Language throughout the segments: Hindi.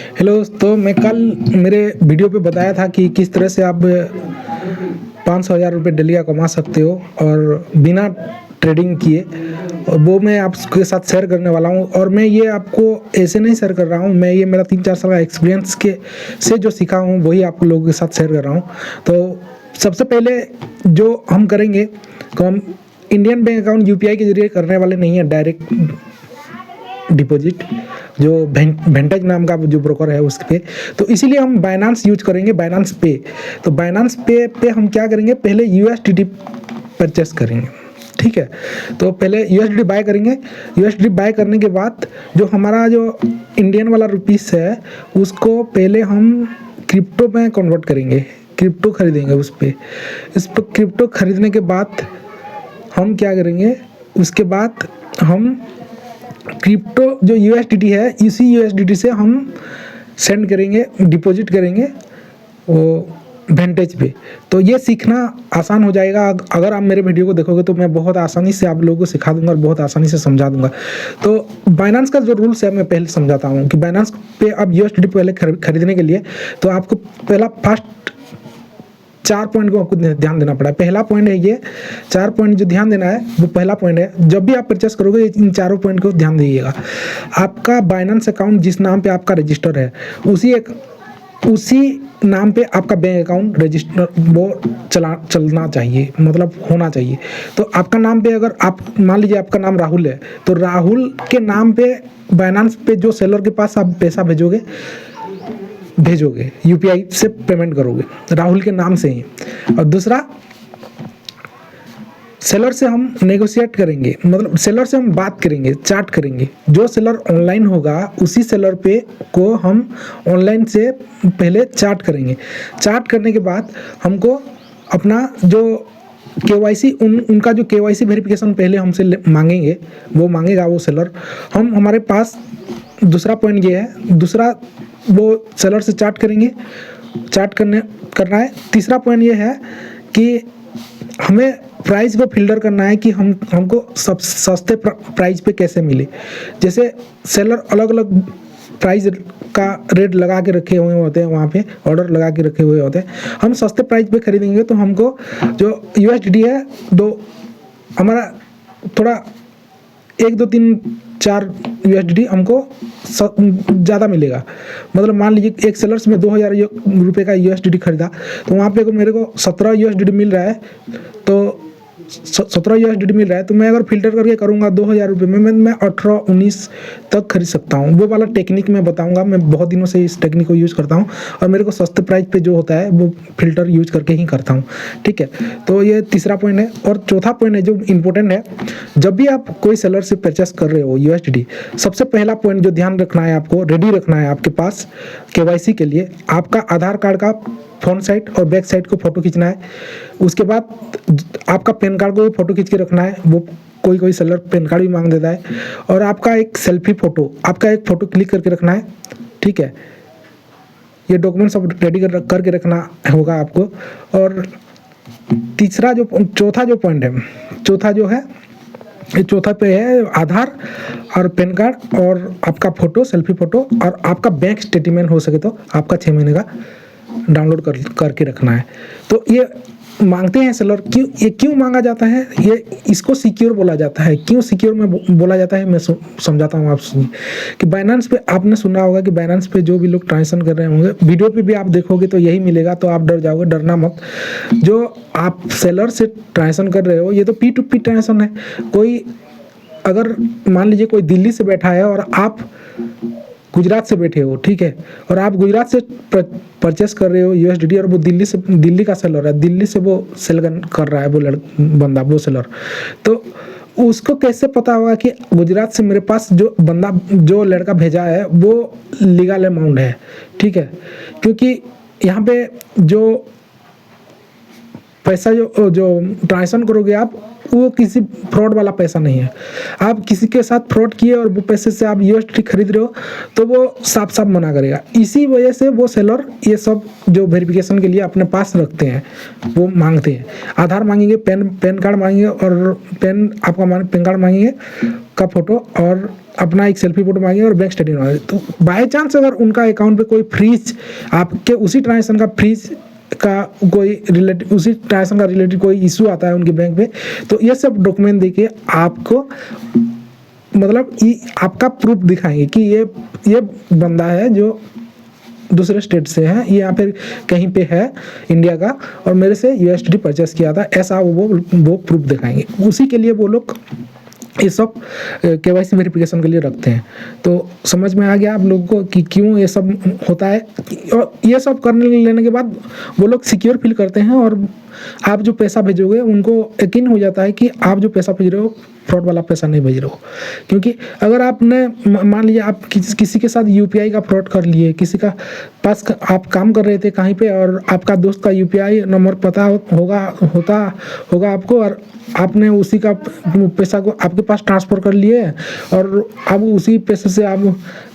हेलो दोस्तों, मैं कल मेरे वीडियो पे बताया था कि किस तरह से आप 500,000 रुपये डेली का कमा सकते हो और बिना ट्रेडिंग किए, और वो मैं आपके साथ शेयर करने वाला हूँ। और मैं ये आपको ऐसे नहीं शेयर कर रहा हूँ, मैं ये मेरा 3-4 साल का एक्सपीरियंस के से जो सीखा हूँ वही आप लोगों के साथ शेयर कर रहा हूँ। तो सबसे पहले जो हम करेंगे तो हम इंडियन बैंक अकाउंट यूपीआई के जरिए करने वाले नहीं है, डायरेक्ट डिपॉजिट जो वेंटेज नाम का जो ब्रोकर है उस पे। तो इसीलिए हम बाइनांस यूज करेंगे, बाइनांस पे। तो बाइनांस पे हम क्या करेंगे, पहले यूएसडीटी परचेस करेंगे, ठीक है। तो पहले यूएसडीटी बाय करेंगे। यूएसडीटी बाय करने के बाद जो हमारा जो इंडियन वाला रुपीस है उसको पहले हम क्रिप्टो में कन्वर्ट करेंगे, क्रिप्टो खरीदेंगे उस पर। इस पर क्रिप्टो खरीदने के बाद हम क्या करेंगे, उसके बाद हम क्रिप्टो जो यूएसडीटी है इसी यूएसडीटी से हम सेंड करेंगे, डिपॉजिट करेंगे वो वेंटेज पे। तो ये सीखना आसान हो जाएगा। अगर आप मेरे वीडियो को देखोगे तो मैं बहुत आसानी से आप लोगों को सिखा दूंगा और बहुत आसानी से समझा दूंगा। तो बाइनांस का जो रूल्स है मैं पहले समझाता हूँ कि बाइनांस पे अब यूएसडीटी पहले खरीदने के लिए तो आपको पहला फर्स्ट 4 पॉइंट को आपको ध्यान देना पड़ा है। पहला पॉइंट है ये 4 पॉइंट जो ध्यान देना है वो पहला पॉइंट है। जब भी आप परचेस करोगे इन चारों पॉइंट को ध्यान दीजिएगा। आपका बाइनांस अकाउंट जिस नाम पे आपका रजिस्टर है उसी नाम पे आपका बैंक अकाउंट रजिस्टर वो चलना चाहिए, मतलब होना चाहिए। तो आपका नाम पे अगर आप मान लीजिए आपका नाम राहुल है तो राहुल के नाम पे बाइनांस पे जो सेलर के पास आप पैसा भेजोगे यूपीआई से पेमेंट करोगे राहुल के नाम से ही। और दूसरा, सेलर से हम नेगोशिएट करेंगे, मतलब सेलर से हम बात करेंगे, चार्ट करेंगे। जो सेलर ऑनलाइन होगा उसी सेलर पे को हम ऑनलाइन से पहले चार्ट करेंगे। चार्ट करने के बाद हमको अपना जो केवाईसी उनका जो केवाईसी वेरिफिकेशन पहले हमसे मांगेंगे, वो मांगेगा वो सेलर। हम हमारे पास दूसरा पॉइंट ये है, दूसरा वो सेलर से चार्ट करेंगे, चार्ट करना है। तीसरा पॉइंट ये है कि हमें प्राइस को फिल्टर करना है कि हमको सब सस्ते प्राइस पे कैसे मिले। जैसे सेलर अलग अलग प्राइस का रेट लगा के रखे हुए होते हैं, वहाँ पे ऑर्डर लगा के रखे हुए होते हैं। हम सस्ते प्राइस पे खरीदेंगे तो हमको जो यूएसडीटी है हमारा थोड़ा 1 2 3 4 यूएसडीटी हमको ज़्यादा मिलेगा। मतलब मान लीजिए एक सेलर्स में 2,000 रुपये का यूएसडीटी खरीदा तो वहाँ पे मेरे को 17 यूएसडीटी मिल रहा है। तो 17 यूएसडीटी मिल रहा है तो मैं अगर फिल्टर करके करूँगा 2,000 रुपये में मैं 18-19 तक खरीद सकता हूँ। वो वाला टेक्निक मैं बताऊँगा, मैं बहुत दिनों से इस टेक्निक को यूज़ करता हूँ और मेरे को सस्ते प्राइस पे जो होता है वो फिल्टर यूज करके ही करता हूँ, ठीक है। तो ये तीसरा पॉइंट है। और चौथा पॉइंट है जो इम्पोर्टेंट है, जब भी आप कोई सेलर से परचेस कर रहे हो यूएसडीटी, सबसे पहला पॉइंट जो ध्यान रखना है, आपको रेडी रखना है आपके पास केवाईसी के लिए, आपका आधार कार्ड का फ्रंट साइड और बैक साइड को फोटो खींचना है। उसके बाद आपका पैन कार्ड को भी फोटो खींच के रखना है, वो कोई सेलर पैन कार्ड भी मांग देता है। और आपका एक सेल्फी फोटो, आपका एक फ़ोटो क्लिक करके रखना है, ठीक है। ये डॉक्यूमेंट सब रेडी करके रखना होगा आपको। और चौथा जो पॉइंट है, चौथा जो है ये चौथा पे है आधार और पैन कार्ड और आपका फ़ोटो, सेल्फी फ़ोटो और आपका बैंक स्टेटमेंट हो सके तो आपका 6 महीने का डाउनलोड करके रखना है। तो ये मांगते हैं सेलर। क्यों मांगा जाता है, ये इसको सिक्योर बोला जाता है। क्यों सिक्योर में बोला जाता है मैं समझाता हूँ आप सुनिए। कि बाइनांस पे आपने सुना होगा कि बाइनांस पे जो भी लोग ट्रांजेक्शन कर रहे होंगे, वीडियो पे भी आप देखोगे तो यही मिलेगा, तो आप डर जाओगे। डरना मत। जो आप सेलर से ट्रांजेक्शन कर रहे हो ये तो P2P ट्रांजेक्शन है। कोई अगर मान लीजिए कोई दिल्ली से बैठा है और आप गुजरात से बैठे हो, ठीक है, और आप गुजरात से परचेस कर रहे हो यूएसडीटी और वो दिल्ली का सेलर है, दिल्ली से वो सेल कर रहा है वो बंदा, वो सेलर। तो उसको कैसे पता होगा कि गुजरात से मेरे पास जो लड़का भेजा है वो लीगल अमाउंट है, ठीक है। क्योंकि यहाँ पे जो पैसा जो जो ट्रांजेक्शन करोगे आप, वो किसी फ्रॉड वाला पैसा नहीं है। आप किसी के साथ फ्रॉड किए और वो पैसे से आप यूएसडी खरीद रहे हो तो वो साफ साफ मना करेगा। इसी वजह से वो सेलर ये सब जो वेरिफिकेशन के लिए अपने पास रखते हैं वो मांगते हैं। आधार मांगेंगे, पैन कार्ड मांगेंगे और आपका पैन कार्ड मांगेंगे का फोटो और अपना एक सेल्फी फोटो मांगेंगे और बैंक स्टेटमेंट मांगेंगे। तो बाय चांस अगर उनका अकाउंट पे कोई फ्रीज, आपके उसी ट्रांजेक्शन का फ्रीज का कोई रिलेटेड, उसी ट्रांजेक्शन का रिलेटेड कोई इशू आता है उनके बैंक पे, तो ये सब डॉक्यूमेंट देके आपको मतलब ये आपका प्रूफ दिखाएंगे कि ये बंदा है जो दूसरे स्टेट से है या फिर कहीं पे है इंडिया का और मेरे से यूएसडी परचेस किया था, ऐसा वो प्रूफ दिखाएंगे। उसी के लिए वो लोग ये सब केवाईसी वेरिफिकेशन के लिए रखते हैं। तो समझ में आ गया आप लोगों को कि क्यों ये सब होता है। और ये सब करने लेने के बाद वो लोग सिक्योर फील करते हैं और आप जो पैसा भेजोगे उनको यकीन हो जाता है कि आप जो पैसा भेज रहे हो फ्रॉड वाला पैसा नहीं भेज रहे हो। क्योंकि अगर आपने मान लिया आप किसी के साथ यूपीआई का फ्रॉड कर लिए, किसी का पास आप काम कर रहे थे कहीं पे और आपका दोस्त का यूपीआई नंबर पता होगा आपको और आपने उसी का पैसा को आपके पास ट्रांसफ़र कर लिए और अब उसी पैसे से आप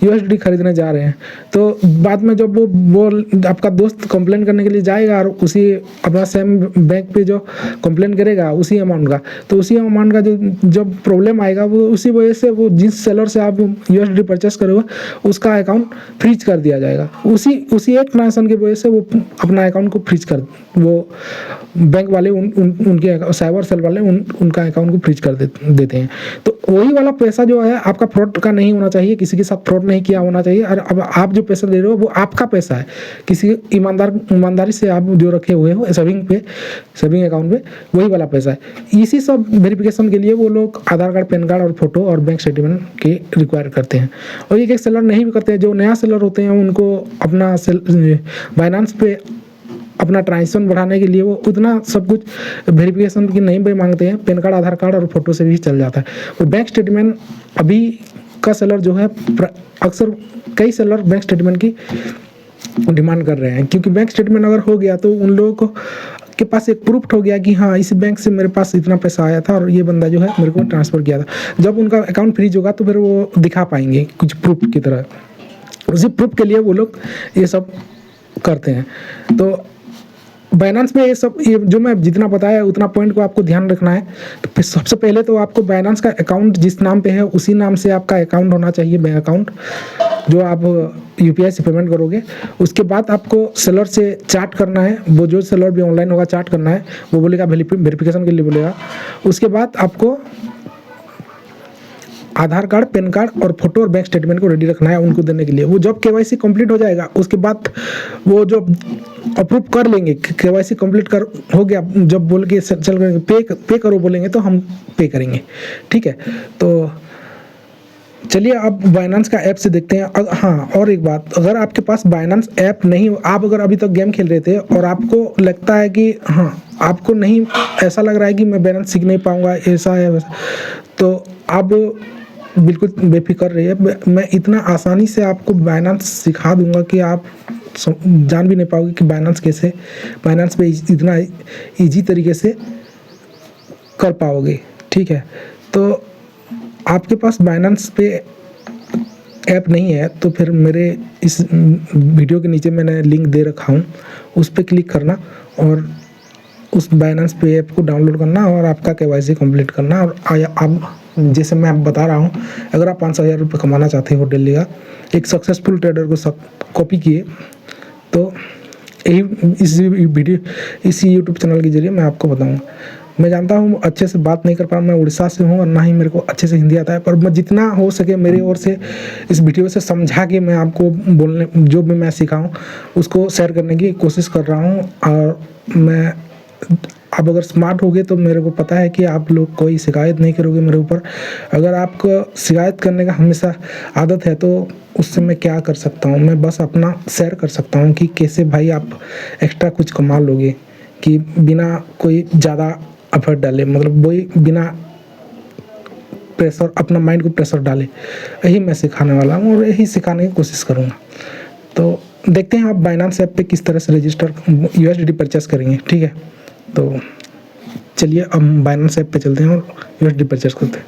यूएसडी खरीदने जा रहे हैं, तो बाद में जब वो आपका दोस्त कंप्लेन करने के लिए जाएगा और उसी अपना सेम बैंक पे जो कंप्लेन करेगा उसी अमाउंट का, तो उसी अमाउंट का जब प्रॉब्लम आएगा वो उसी वजह से वो जिस सेलर से आप यूएसडी परचेस करोगे उसका अकाउंट फ्रीज कर दिया जाएगा। उसी एक ट्रांजेक्शन की वजह से वो अपना अकाउंट को फ्रीज कर, वो बैंक वाले उनके साइबर सेल वाले उनका अकाउंट को फ्रीज कर देते हैं। तो वही वाला पैसा जो है आपका फ्रॉड का नहीं होना चाहिए, किसी के साथ फ्रॉड नहीं किया होना चाहिए। और अब आप जो पैसा दे रहे हो वो आपका पैसा है, किसी ईमानदारी से आप जो रखे हुए हो सेविंग अकाउंट पे वही वाला पैसा है। इसी सब वेरिफिकेशन के लिए वो लोग आधार कार्ड, पैन कार्ड और फोटो और बैंक स्टेटमेंट के रिक्वायर करते हैं। और एक सेलर नहीं भी करते हैं, जो नया सेलर होते हैं उनको अपना बाइनेंस पे अपना ट्रांजेक्शन बढ़ाने के लिए वो उतना सब कुछ वेरिफिकेशन की नहीं भी मांगते हैं, पैन कार्ड, आधार कार्ड और फोटो से भी चल जाता है। और बैंक स्टेटमेंट अभी का सेलर जो है अक्सर कई सेलर बैंक स्टेटमेंट की डिमांड कर रहे हैं, क्योंकि बैंक स्टेटमेंट अगर हो गया तो उन लोगों के पास एक प्रूफ हो गया कि हाँ इस बैंक से मेरे पास इतना पैसा आया था और ये बंदा जो है मेरे को ट्रांसफ़र किया था। जब उनका अकाउंट फ्रीज होगा तो फिर वो दिखा पाएंगे कुछ प्रूफ की तरह। उसी प्रूफ के लिए वो लोग ये सब करते हैं। तो बाइनेंस में ये जो मैं जितना बताया उतना पॉइंट को आपको ध्यान रखना है। तो फिर सबसे पहले तो आपको बाइनेंस का अकाउंट जिस नाम पे है उसी नाम से आपका अकाउंट होना चाहिए, बैंक अकाउंट जो आप यूपीआई से पेमेंट करोगे। उसके बाद आपको सेलर से चैट करना है, वो जो सेलर भी ऑनलाइन होगा चैट करना है, वो बोलेगा वेरिफिकेशन के लिए बोलेगा। उसके बाद आपको आधार कार्ड, पैन कार्ड और फोटो और बैंक स्टेटमेंट को रेडी रखना है उनको देने के लिए। वो जब केवाईसी कंप्लीट हो जाएगा उसके बाद वो जो अप्रूव कर लेंगे, केवाईसी कंप्लीट कर हो गया, जब बोल के चल पे करो बोलेंगे तो हम पे करेंगे। ठीक है, तो चलिए अब बाइनेंस का ऐप से देखते हैं। हाँ, और एक बात, अगर आपके पास बाइनेंस ऐप नहीं, आप अगर अभी तक गेम खेल रहे थे और आपको लगता है कि हाँ आपको नहीं, ऐसा लग रहा है कि मैं बाइनेंस सीख नहीं पाऊँगा, ऐसा है वैसा, तो आप बिल्कुल बेफिक्र रहिए। मैं इतना आसानी से आपको बाइनेंस सिखा दूंगा कि आप जान भी नहीं पाओगे कि बाइनेंस पे इतना इजी तरीके से कर पाओगे। ठीक है, तो आपके पास बाइनेंस पे ऐप नहीं है तो फिर मेरे इस वीडियो के नीचे मैंने लिंक दे रखा हूँ, उस पर क्लिक करना और उस बाइनेंस पे ऐप को डाउनलोड करना और आपका केवाईसी कंप्लीट करना। और आप जैसे मैं बता रहा हूँ, अगर आप 5,000 रुपये कमाना चाहते हो डेली का, एक सक्सेसफुल ट्रेडर को कॉपी किए, तो यही इसी यूट्यूब चैनल के जरिए मैं आपको बताऊँगा। मैं जानता हूँ अच्छे से बात नहीं कर पाऊँ, मैं उड़ीसा से हूँ और ना ही मेरे को अच्छे से हिंदी आता है, पर मैं जितना हो सके मेरे ओर से इस वीडियो से समझा के मैं आपको बोलने, जो भी मैं सिखाऊँ उसको शेयर करने की कोशिश कर रहा हूँ। और मैं, आप अगर स्मार्ट होगे तो मेरे को पता है कि आप लोग कोई शिकायत नहीं करोगे मेरे ऊपर। अगर आपको शिकायत करने का हमेशा आदत है तो उससे मैं क्या कर सकता हूँ, मैं बस अपना शेयर कर सकता हूँ कि कैसे भाई आप एक्स्ट्रा कुछ कमा लोगे कि बिना कोई ज़्यादा एफर्ट डाले, मतलब वही बिना प्रेशर, अपना माइंड को प्रेशर डाले, यही मैं सिखाने वाला हूँ और यही सिखाने की कोशिश करूँगा। तो देखते हैं आप बाइनेंस ऐप पे किस तरह से रजिस्टर यूएसडी परचेस करेंगे। ठीक है, तो चलिए हम बाइनेंस ऐप पे चलते हैं और USD परचेस करते हैं।